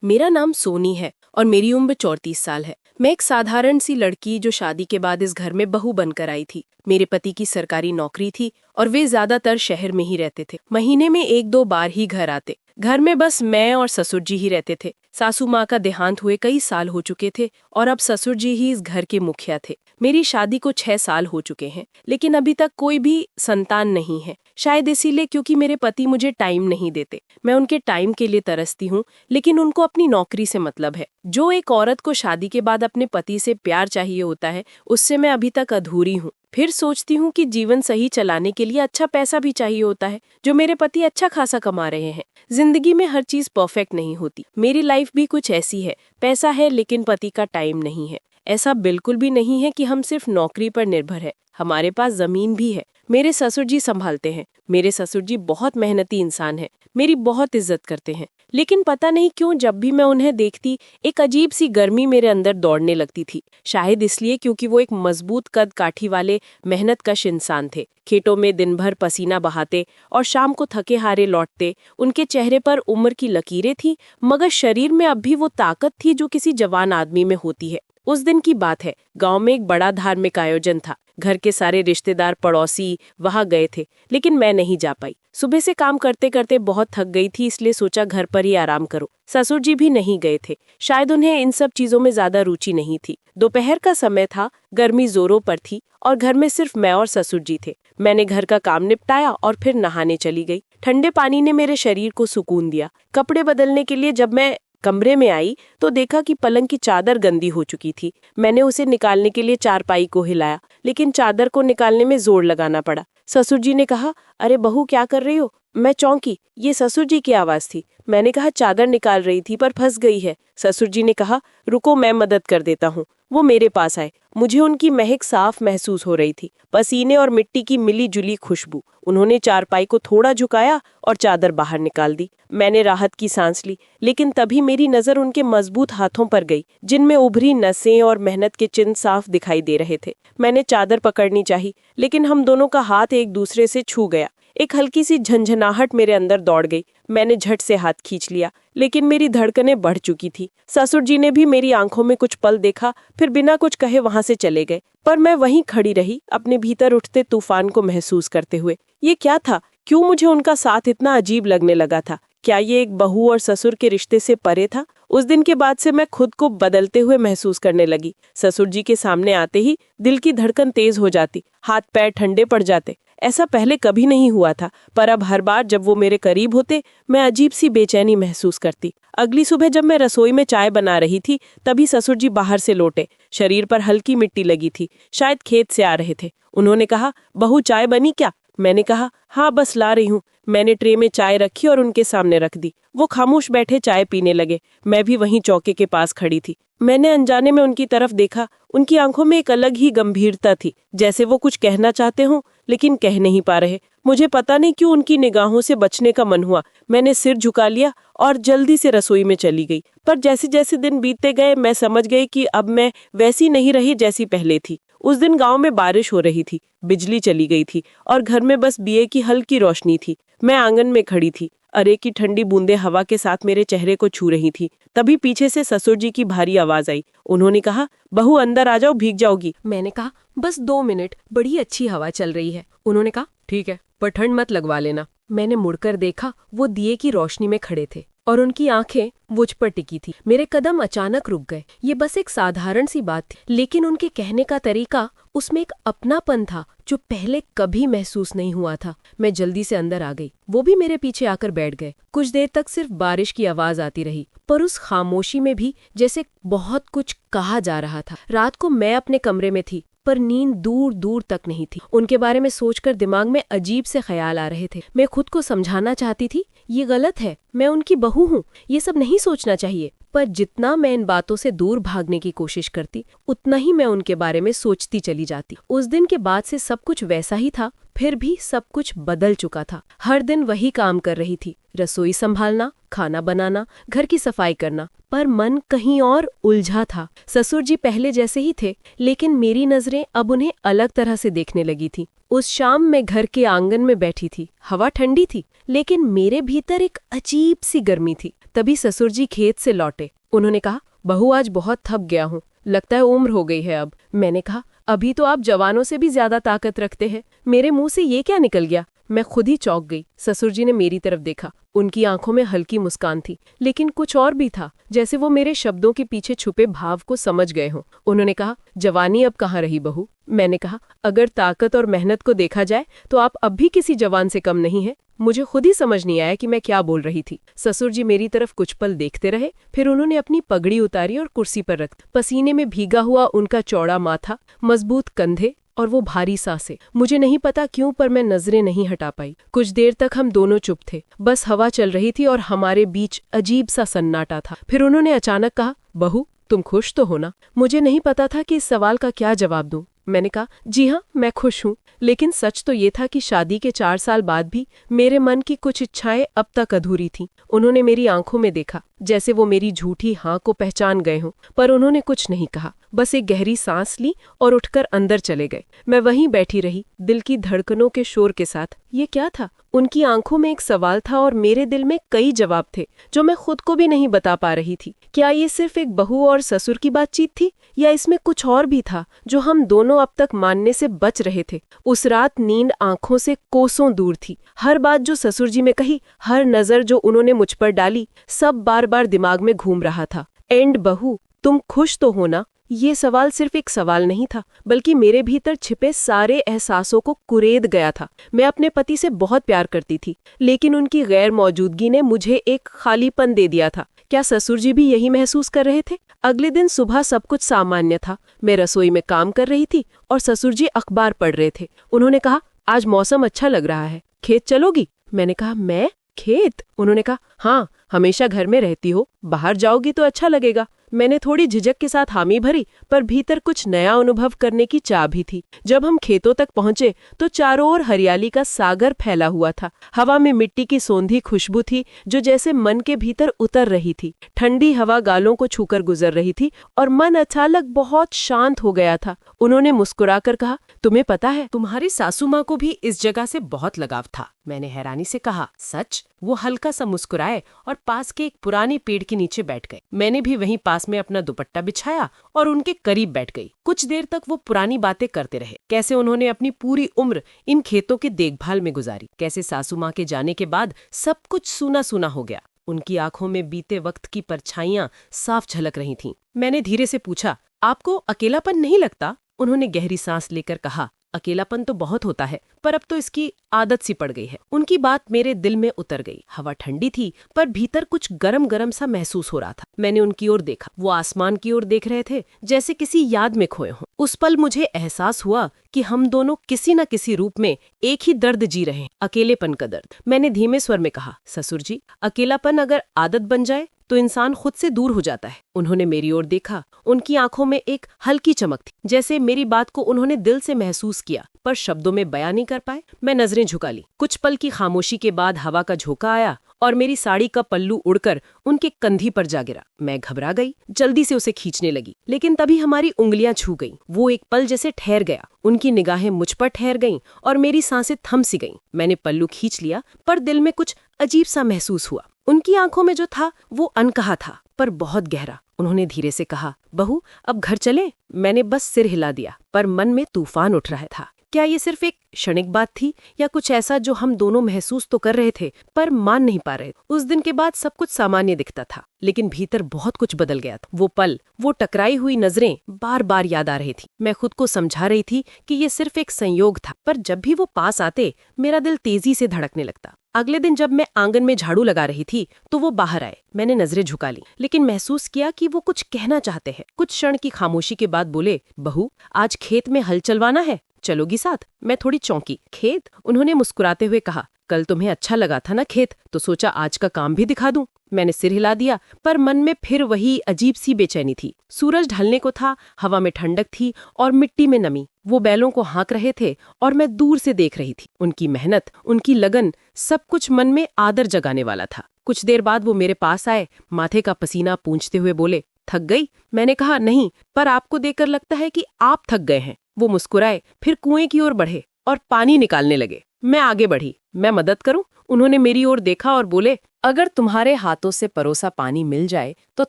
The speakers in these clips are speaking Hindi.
मेरा नाम सोनी है और मेरी उम्र 34 साल है। मैं एक साधारण सी लड़की जो शादी के बाद इस घर में बहू बनकर आई थी। मेरे पति की सरकारी नौकरी थी और वे ज्यादातर शहर में ही रहते थे। महीने में एक दो बार ही घर आते। घर में बस मैं और ससुर जी ही रहते थे। सासू माँ का देहांत हुए कई साल हो चुके थे और अब ससुर जी ही इस घर के मुखिया थे। मेरी शादी को 6 साल हो चुके हैं, लेकिन अभी तक कोई भी संतान नहीं है। शायद इसीलिए क्योंकि मेरे पति मुझे टाइम नहीं देते। मैं उनके टाइम के लिए तरसती हूँ, लेकिन उनको अपनी नौकरी से मतलब है। जो एक औरत को शादी के बाद अपने पति से प्यार चाहिए होता है, उससे मैं अभी तक अधूरी हूँ। फिर सोचती हूँ कि जीवन सही चलाने के लिए अच्छा पैसा भी चाहिए होता है, जो मेरे पति अच्छा खासा कमा रहे हैं। जिंदगी में हर चीज परफेक्ट नहीं होती। मेरी लाइफ भी कुछ ऐसी है। पैसा है लेकिन पति का टाइम नहीं है। ऐसा बिल्कुल भी नहीं है कि हम सिर्फ नौकरी पर निर्भर है। हमारे पास जमीन भी है। मेरे ससुर जी संभालते हैं। मेरे ससुर जी बहुत मेहनती इंसान हैं, मेरी बहुत इज्जत करते हैं। लेकिन पता नहीं क्यों जब भी मैं उन्हें देखती, एक अजीब सी गर्मी मेरे अंदर दौड़ने लगती थी। शायद इसलिए क्योंकि वो एक मजबूत कद काठी वाले मेहनतकश इंसान थे। खेतों में दिन भर पसीना बहाते और शाम को थके हारे लौटते। उनके चेहरे पर उम्र की लकीरें थी, मगर शरीर में अब भी वो ताकत थी जो किसी जवान आदमी में होती है। उस दिन की बात है, गांव में एक बड़ा धार्मिक आयोजन था। घर के सारे रिश्तेदार पड़ोसी वहां गए थे, लेकिन मैं नहीं जा पाई। सुबह से काम करते करते बहुत थक गई थी, इसलिए सोचा घर पर ही आराम करो। ससुर जी भी नहीं गए थे। शायद उन्हें इन सब चीजों में ज्यादा रुचि नहीं थी। दोपहर का समय था, गर्मी जोरों पर थी और घर में सिर्फ मैं और ससुर जी थे। मैंने घर का काम निपटाया और फिर नहाने चली गई। ठंडे पानी ने मेरे शरीर को सुकून दिया। कपड़े बदलने के लिए जब मैं कमरे में आई तो देखा कि पलंग की चादर गंदी हो चुकी थी। मैंने उसे निकालने के लिए चारपाई को हिलाया, लेकिन चादर को निकालने में जोर लगाना पड़ा। ससुर जी ने कहा, अरे बहू क्या कर रही हो? मैं चौंकी। ये ससुर जी की आवाज थी। मैंने कहा, चादर निकाल रही थी पर फंस गई है। ससुर जी ने कहा, रुको मैं मदद कर देता हूँ। वो मेरे पास आए। मुझे उनकी महक साफ महसूस हो रही थी, पसीने और मिट्टी की मिली जुली खुशबू। उन्होंने चारपाई को थोड़ा झुकाया और चादर बाहर निकाल दी। मैंने राहत की सांस ली, लेकिन तभी मेरी नजर उनके मजबूत हाथों पर गई, जिनमें उभरी नसें और मेहनत के चिन्ह साफ दिखाई दे रहे थे। मैंने चादर पकड़नी चाही, लेकिन हम दोनों का हाथ एक दूसरे से छू गया। एक हल्की सी झंझनाहट मेरे अंदर दौड़ गई। मैंने झट से हाथ खींच लिया, लेकिन मेरी धड़कनें बढ़ चुकी थी। ससुर जी ने भी मेरी आंखों में कुछ पल देखा, फिर बिना कुछ कहे वहां से चले गए। पर मैं वहीं खड़ी रही, अपने भीतर उठते तूफान को महसूस करते हुए। ये क्या था? क्यों मुझे उनका साथ इतना अजीब लगने लगा था? क्या ये एक बहू और ससुर के रिश्ते से परे था? उस दिन के बाद से मैं खुद को बदलते हुए महसूस करने लगी। ससुर जी के सामने आते ही दिल की धड़कन तेज हो जाती, हाथ पैर ठंडे पड़ जाते। ऐसा पहले कभी नहीं हुआ था, पर अब हर बार जब वो मेरे करीब होते, मैं अजीब सी बेचैनी महसूस करती। अगली सुबह जब मैं रसोई में चाय बना रही थी, तभी ससुर जी बाहर से लौटे। शरीर पर हल्की मिट्टी लगी थी, शायद खेत से आ रहे थे। उन्होंने कहा, बहू चाय बनी क्या? मैंने कहा, हाँ बस ला रही हूँ। मैंने ट्रे में चाय रखी और उनके सामने रख दी। वो खामोश बैठे चाय पीने लगे। मैं भी वहीं चौके के पास खड़ी थी। मैंने अनजाने में उनकी तरफ देखा। उनकी आंखों में एक अलग ही गंभीरता थी, जैसे वो कुछ कहना चाहते हों लेकिन कह नहीं पा रहे। मुझे पता नहीं क्यों उनकी निगाहों से बचने का मन हुआ। मैंने सिर झुका लिया और जल्दी से रसोई में चली गई। पर जैसे जैसे दिन बीतते गए, मैं समझ गई कि अब मैं वैसी नहीं रही जैसी पहले थी। उस दिन गांव में बारिश हो रही थी, बिजली चली गई थी और घर में बस दिए की हल्की रोशनी थी। मैं आंगन में खड़ी थी। अरे की ठंडी बूंदें हवा के साथ मेरे चेहरे को छू रही थी। तभी पीछे से ससुर जी की भारी आवाज आई। उन्होंने कहा, बहू अंदर आ जाओ, भीग जाओगी। मैंने कहा, बस 2 मिनट, बड़ी अच्छी हवा चल रही है। उन्होंने कहा, ठीक है, पर ठंड मत लगवा लेना। मैंने मुड़कर देखा, वो दिए की रोशनी में खड़े थे और उनकी आंखें मुझ पर टिकी थी। मेरे कदम अचानक रुक गए। ये बस एक साधारण सी बात थी, लेकिन उनके कहने का तरीका, उसमें एक अपनापन था जो पहले कभी महसूस नहीं हुआ था। मैं जल्दी से अंदर आ गई। वो भी मेरे पीछे आकर बैठ गए। कुछ देर तक सिर्फ बारिश की आवाज आती रही, पर उस खामोशी में भी जैसे बहुत कुछ कहा जा रहा था। रात को मैं अपने कमरे में थी, पर नींद दूर दूर तक नहीं थी। उनके बारे में सोचकर दिमाग में अजीब से ख्याल आ रहे थे। मैं खुद को समझाना चाहती थी, ये गलत है, मैं उनकी बहू हूँ, ये सब नहीं सोचना चाहिए। पर जितना मैं इन बातों से दूर भागने की कोशिश करती, उतना ही मैं उनके बारे में सोचती चली जाती। उस दिन के बाद से सब कुछ वैसा ही था, फिर भी सब कुछ बदल चुका था। हर दिन वही काम कर रही थी, रसोई संभालना, खाना बनाना, घर की सफाई करना, पर मन कहीं और उलझा था। ससुर जी पहले जैसे ही थे, लेकिन मेरी नजरें अब उन्हें अलग तरह से देखने लगी थी। उस शाम मैं घर के आंगन में बैठी थी। हवा ठंडी थी, लेकिन मेरे भीतर एक अजीब सी गर्मी थी। तभी ससुर जी खेत से लौटे। उन्होंने कहा, बहू आज बहुत थक गया हूँ, लगता है उम्र हो गई है अब। मैंने कहा, अभी तो आप जवानों से भी ज्यादा ताकत रखते हैं। मेरे मुंह से ये क्या निकल गया? मैं खुद ही चौंक गई। ससुर जी ने मेरी तरफ देखा। उनकी आंखों में हल्की मुस्कान थी, लेकिन कुछ और भी था, जैसे वो मेरे शब्दों के पीछे छुपे भाव को समझ गए हों। उन्होंने कहा, जवानी अब कहाँ रही बहू? मैंने कहा, अगर ताकत और मेहनत को देखा जाए तो आप अब भी किसी जवान से कम नहीं है। मुझे खुद ही समझ नहीं आया कि मैं क्या बोल रही थी। ससुर जी मेरी तरफ कुछ पल देखते रहे, फिर उन्होंने अपनी पगड़ी उतारी और कुर्सी पर रख। पसीने में भीगा हुआ उनका चौड़ा माथा, मजबूत कंधे और वो भारी सांसें। मुझे नहीं पता क्यों, पर मैं नजरें नहीं हटा पाई। कुछ देर तक हम दोनों चुप थे, बस हवा चल रही थी और हमारे बीच अजीब सा सन्नाटा था। फिर उन्होंने अचानक कहा, बहू तुम खुश तो हो ना? मुझे नहीं पता था कि इस सवाल का क्या जवाब दूं। मैंने कहा, जी हाँ, मैं खुश हूँ। लेकिन सच तो ये था कि शादी के 4 साल बाद भी मेरे मन की कुछ इच्छाएं अब तक अधूरी थीं। उन्होंने मेरी आंखों में देखा, जैसे वो मेरी झूठी हाँ को पहचान गए हों, पर उन्होंने कुछ नहीं कहा, बस एक गहरी सांस ली और उठकर अंदर चले गए। मैं वहीं बैठी रही, दिल की धड़कनों के शोर के साथ। ये क्या था? उनकी आंखों में एक सवाल था और मेरे दिल में कई जवाब थे, जो मैं खुद को भी नहीं बता पा रही थी। क्या ये सिर्फ एक बहू और ससुर की बातचीत थी, या इसमें कुछ और भी था जो हम दोनों अब तक मानने से बच रहे थे? उस रात नींद आंखों से कोसों दूर थी। हर बात जो ससुर जी में कही, हर नजर जो उन्होंने मुझ पर डाली, सब बार बार दिमाग में घूम रहा था। एंड बहू, तुम खुश तो हो ना? ये सवाल सिर्फ एक सवाल नहीं था, बल्कि मेरे भीतर छिपे सारे एहसासों को कुरेद गया था। मैं अपने पति से बहुत प्यार करती थी, लेकिन उनकी गैर मौजूदगी ने मुझे एक खालीपन दे दिया था। क्या ससुर जी भी यही महसूस कर रहे थे? अगले दिन सुबह सब कुछ सामान्य था। मैं रसोई में काम कर रही थी और ससुर जी अखबार पढ़ रहे थे। उन्होंने कहा, आज मौसम अच्छा लग रहा है, खेत चलोगी? मैंने कहा, मैं? खेत? उन्होंने कहा, हाँ, हमेशा घर में रहती हो, बाहर जाओगी तो अच्छा लगेगा। मैंने थोड़ी झिझक के साथ हामी भरी, पर भीतर कुछ नया अनुभव करने की चाह भी थी। जब हम खेतों तक पहुंचे तो चारों ओर हरियाली का सागर फैला हुआ था। हवा में मिट्टी की सौंधी खुशबू थी, जो जैसे मन के भीतर उतर रही थी। ठंडी हवा गालों को छूकर गुजर रही थी और मन अचानक बहुत शांत हो गया था। उन्होंने मुस्कुराकर कहा, तुम्हें पता है, तुम्हारी सासू माँ को भी इस जगह से बहुत लगाव था। मैंने हैरानी से कहा, सच? वो हल्का सा मुस्कुराए और पास के एक पुराने पेड़ के नीचे बैठ गए। मैंने भी वहीं पास में अपना दुपट्टा बिछाया और उनके करीब बैठ गई। कुछ देर तक वो पुरानी बातें करते रहे, कैसे उन्होंने अपनी पूरी उम्र इन खेतों की देखभाल में गुजारी, कैसे सासू माँ के जाने के बाद सब कुछ सूना सूना हो गया। उनकी आंखों में बीते वक्त की परछाइयां साफ झलक रही थीं। मैंने धीरे से पूछा, आपको अकेलापन नहीं लगता? उन्होंने गहरी सांस लेकर कहा, अकेलापन तो बहुत होता है, पर अब तो इसकी आदत सी पड़ गई है। उनकी बात मेरे दिल में उतर गई। हवा ठंडी थी, पर भीतर कुछ गरम गरम सा महसूस हो रहा था। मैंने उनकी ओर देखा। वो आसमान की ओर देख रहे थे, जैसे किसी याद में खोए हों। उस पल मुझे एहसास हुआ कि हम दोनों किसी न किसी रूप में एक ही दर्द जी रहे हैं, अकेलेपन का दर्द। मैंने धीमे स्वर में कहा, ससुर जी, अकेलापन अगर आदत बन जाए तो इंसान खुद से दूर हो जाता है। उन्होंने मेरी ओर देखा। उनकी आंखों में एक हल्की चमक थी, जैसे मेरी बात को उन्होंने दिल से महसूस किया, पर शब्दों में बयां नहीं कर पाए। मैं नजरें झुका ली। कुछ पल की खामोशी के बाद हवा का झोंका आया और मेरी साड़ी का पल्लू उड़कर उनके कंधी पर जा गिरा। मैं घबरा गई, जल्दी से उसे खींचने लगी, लेकिन तभी हमारी उंगलियां छू गईं। वो एक पल जैसे ठहर गया। उनकी निगाहें मुझ पर ठहर गईं और मेरी सांसें थम सी गईं। मैंने पल्लू खींच लिया, पर दिल में कुछ अजीब सा महसूस हुआ। उनकी आंखों में जो था वो अनकहा था, पर बहुत गहरा। उन्होंने धीरे से कहा, बहू, अब घर चले? मैंने बस सिर हिला दिया, पर मन में तूफान उठ रहा था। क्या ये सिर्फ एक क्षणिक बात थी, या कुछ ऐसा जो हम दोनों महसूस तो कर रहे थे पर मान नहीं पा रहे? उस दिन के बाद सब कुछ सामान्य दिखता था, लेकिन भीतर बहुत कुछ बदल गया था। वो पल, वो टकराई हुई नजरें बार बार याद आ रही थी। मैं खुद को समझा रही थी कि ये सिर्फ एक संयोग था, पर जब भी वो पास आते मेरा दिल तेजी से धड़कने लगता। अगले दिन जब मैं आंगन में झाड़ू लगा रही थी तो वो बाहर आए। मैंने नजरें झुका ली, लेकिन महसूस किया कि वो कुछ कहना चाहते हैं। कुछ क्षण की खामोशी के बाद बोले, बहू, आज खेत में हल चलवाना है? चलोगी साथ? मैं थोड़ी चौंकी। खेत? उन्होंने मुस्कुराते हुए कहा, कल तुम्हें अच्छा लगा था ना खेत, तो सोचा आज का काम भी दिखा दूं। मैंने सिर हिला दिया, पर मन में फिर वही अजीब सी बेचैनी थी। सूरज ढलने को था, हवा में ठंडक थी और मिट्टी में नमी। वो बैलों को हाँक रहे थे और मैं दूर से देख रही थी। उनकी मेहनत, उनकी लगन, सब कुछ मन में आदर जगाने वाला था। कुछ देर बाद वो मेरे पास आए, माथे का पसीना पूंछते हुए बोले, थक गई? मैंने कहा, नहीं, पर आपको देखकर लगता है कि आप थक गए हैं। वो मुस्कुराए, फिर कुएं की ओर बढ़े और पानी निकालने लगे। मैं आगे बढ़ी। मैं मदद करूं? उन्होंने मेरी ओर देखा और बोले, अगर तुम्हारे हाथों से परोसा पानी मिल जाए तो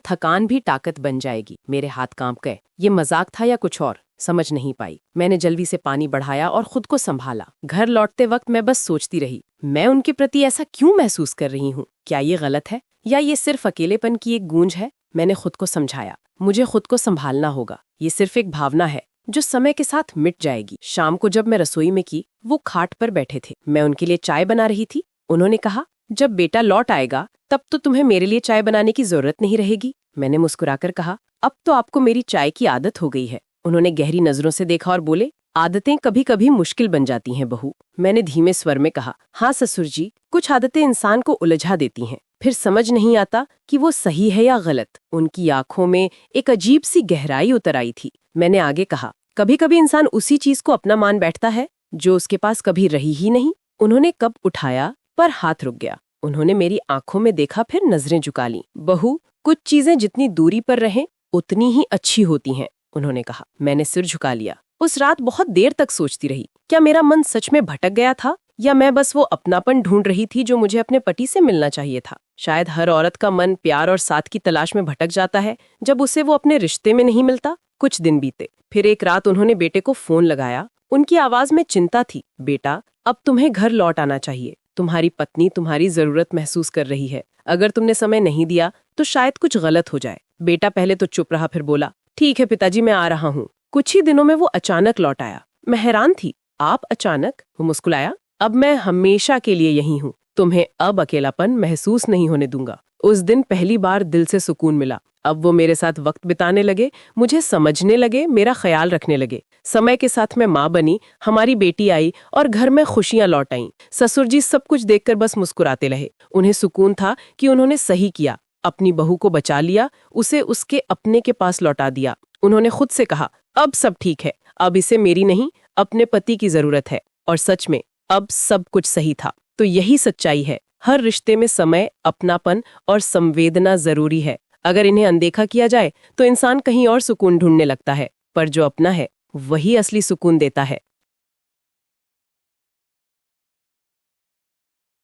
थकान भी ताकत बन जाएगी। मेरे हाथ कांप गए। ये मजाक था या कुछ और? समझ नहीं पाई। मैंने जल्दी से पानी बढ़ाया और खुद को संभाला। घर लौटते वक्त मैं बस सोचती रही, मैं उनके प्रति ऐसा क्यों महसूस कर रही हूँ? क्या ये गलत है या ये सिर्फ अकेलेपन की एक गूंज है? मैंने खुद को समझाया, मुझे खुद को संभालना होगा। ये सिर्फ एक भावना है जो समय के साथ मिट जाएगी। शाम को जब मैं रसोई में की, वो खाट पर बैठे थे। मैं उनके लिए चाय बना रही थी। उन्होंने कहा, जब बेटा लौट आएगा तब तो तुम्हें मेरे लिए चाय बनाने की जरूरत नहीं रहेगी। मैंने मुस्कुराकर कहा, अब तो आपको मेरी चाय की आदत हो गई है। उन्होंने गहरी नजरों से देखा और बोले, आदतें कभी कभी मुश्किल बन जाती हैं बहू। मैंने धीमे स्वर में कहा, हाँ ससुर जी, कुछ आदतें इंसान को उलझा देती हैं, फिर समझ नहीं आता कि वो सही है या गलत। उनकी आंखों में एक अजीब सी गहराई उतर आई थी। मैंने आगे कहा, कभी कभी इंसान उसी चीज को अपना मान बैठता है जो उसके पास कभी रही ही नहीं। उन्होंने कप उठाया पर हाथ रुक गया। उन्होंने मेरी आंखों में देखा, फिर नजरें झुका लीं। बहू, कुछ चीजें जितनी दूरी पर रहें उतनी ही अच्छी होती हैं, उन्होंने कहा। मैंने सिर झुका लिया। उस रात बहुत देर तक सोचती रही, क्या मेरा मन सच में भटक गया था या मैं बस वो अपनापन ढूंढ रही थी जो मुझे अपने पति से मिलना चाहिए था। शायद हर औरत का मन प्यार और साथ की तलाश में भटक जाता है जब उसे वो अपने रिश्ते में नहीं मिलता। कुछ दिन बीते, फिर एक रात उन्होंने बेटे को फोन लगाया। उनकी आवाज में चिंता थी। बेटा, अब तुम्हें घर लौट आना चाहिए। तुम्हारी पत्नी तुम्हारी जरूरत महसूस कर रही है। अगर तुमने समय नहीं दिया तो शायद कुछ गलत हो जाए। बेटा पहले तो चुप रहा, फिर बोला, ठीक है पिताजी, मैं आ रहा हूँ। कुछ ही दिनों में वो अचानक लौट आया। मैं हैरान थी। आप अचानक? वो मुस्कुराया, अब मैं हमेशा के लिए यही हूँ। तुम्हें अब अकेलापन महसूस नहीं होने दूंगा। उस दिन पहली बार दिल से सुकून मिला। अब वो मेरे साथ वक्त बिताने लगे, मुझे समझने लगे, मेरा ख्याल रखने लगे। समय के साथ मैं माँ बनी, हमारी बेटी आई और घर में खुशियां लौट आईं। ससुर जी सब कुछ देखकर बस मुस्कुराते रहे। उन्हें सुकून था कि उन्होंने सही किया, अपनी बहू को बचा लिया, उसे उसके अपने के पास लौटा दिया। उन्होंने खुद से कहा, अब सब ठीक है, अब इसे मेरी नहीं अपने पति की जरूरत है। और सच में अब सब कुछ सही था। तो यही सच्चाई है, हर रिश्ते में समय, अपनापन और संवेदना जरूरी है। अगर इन्हें अनदेखा किया जाए तो इंसान कहीं और सुकून ढूंढने लगता है, पर जो अपना है वही असली सुकून देता है।